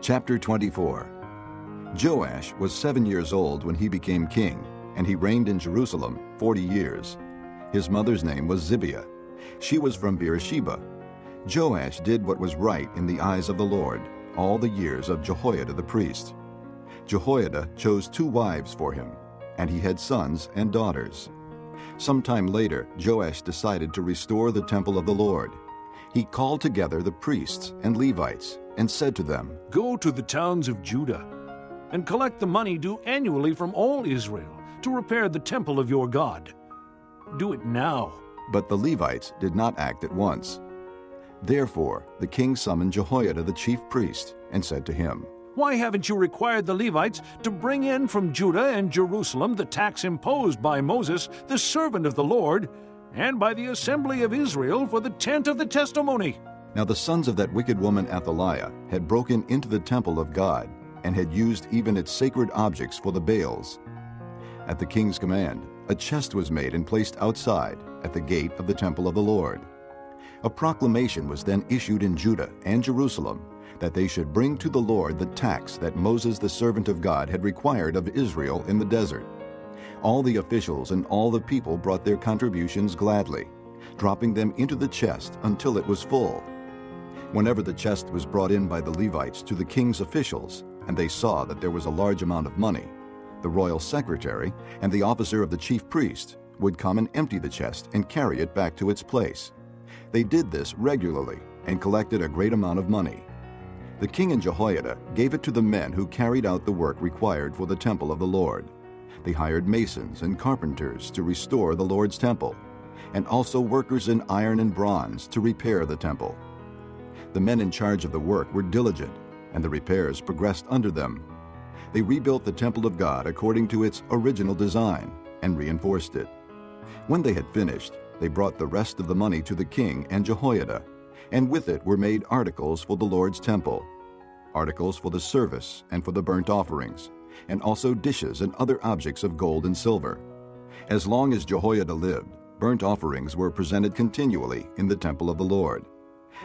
Chapter 24. Joash was 7 years old when he became king, and he reigned in Jerusalem 40 years. His mother's name was Zibiah. She was from Beersheba. Joash did what was right in the eyes of the Lord all the years of Jehoiada the priest. Jehoiada chose 2 wives for him, and he had sons and daughters. Sometime later, Joash decided to restore the temple of the Lord. He called together the priests and Levites and said to them, "Go to the towns of Judah and collect the money due annually from all Israel to repair the temple of your God. Do it now." But the Levites did not act at once. Therefore the king summoned Jehoiada the chief priest and said to him, "Why haven't you required the Levites to bring in from Judah and Jerusalem the tax imposed by Moses, the servant of the Lord, and by the assembly of Israel for the tent of the testimony?" Now the sons of that wicked woman Athaliah had broken into the temple of God and had used even its sacred objects for the Baals. At the king's command, a chest was made and placed outside at the gate of the temple of the Lord. A proclamation was then issued in Judah and Jerusalem that they should bring to the Lord the tax that Moses the servant of God had required of Israel in the desert. All the officials and all the people brought their contributions gladly, dropping them into the chest until it was full. Whenever the chest was brought in by the Levites to the king's officials, and they saw that there was a large amount of money, the royal secretary and the officer of the chief priest would come and empty the chest and carry it back to its place. They did this regularly and collected a great amount of money. The king and Jehoiada gave it to the men who carried out the work required for the temple of the Lord. They hired masons and carpenters to restore the Lord's temple, and also workers in iron and bronze to repair the temple. The men in charge of the work were diligent, and the repairs progressed under them. They rebuilt the temple of God according to its original design and reinforced it. When they had finished, they brought the rest of the money to the king and Jehoiada, and with it were made articles for the Lord's temple, articles for the service and for the burnt offerings, and also dishes and other objects of gold and silver. As long as Jehoiada lived, burnt offerings were presented continually in the temple of the Lord.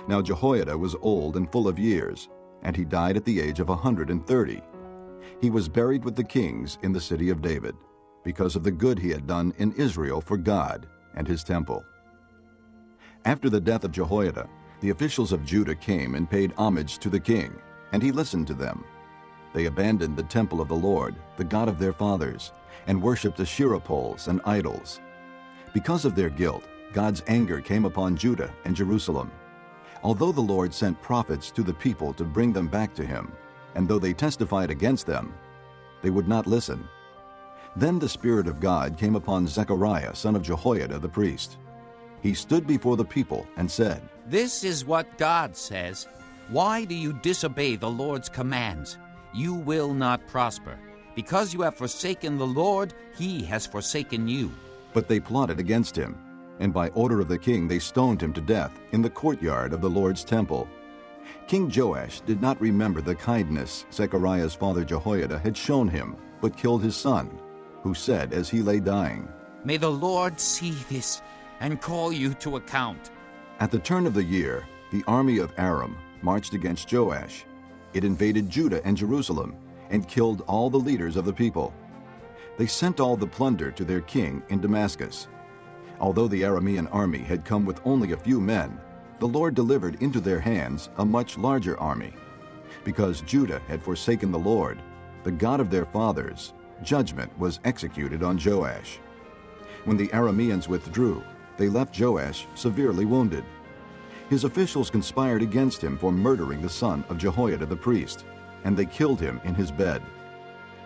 Now Jehoiada was old and full of years, and he died at the age of 130. He was buried with the kings in the city of David, because of the good he had done in Israel for God and his temple. After the death of Jehoiada, the officials of Judah came and paid homage to the king, and he listened to them. They abandoned the temple of the Lord, the God of their fathers, and worshipped Asherah poles and idols. Because of their guilt, God's anger came upon Judah and Jerusalem. Although the Lord sent prophets to the people to bring them back to him, and though they testified against them, they would not listen. Then the Spirit of God came upon Zechariah, son of Jehoiada the priest. He stood before the people and said, "This is what God says. Why do you disobey the Lord's commands? You will not prosper. Because you have forsaken the Lord, he has forsaken you." But they plotted against him, and by order of the king they stoned him to death in the courtyard of the Lord's temple. King Joash did not remember the kindness Zechariah's father Jehoiada had shown him, but killed his son, who said as he lay dying, "May the Lord see this and call you to account." At the turn of the year, the army of Aram marched against Joash. It invaded Judah and Jerusalem and killed all the leaders of the people. They sent all the plunder to their king in Damascus. Although the Aramean army had come with only a few men, the Lord delivered into their hands a much larger army. Because Judah had forsaken the Lord, the God of their fathers, judgment was executed on Joash. When the Arameans withdrew, they left Joash severely wounded. His officials conspired against him for murdering the son of Jehoiada the priest, and they killed him in his bed.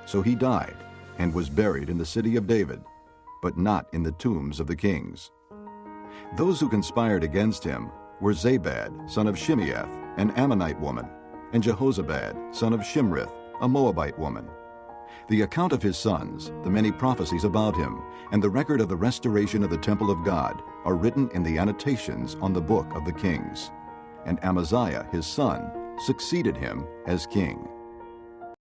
So he died and was buried in the city of David, but not in the tombs of the kings. Those who conspired against him were Zabad, son of Shimeath, an Ammonite woman, and Jehozabad, son of Shimrith, a Moabite woman. The account of his sons, the many prophecies about him, and the record of the restoration of the temple of God are written in the annotations on the book of the kings. And Amaziah, his son, succeeded him as king.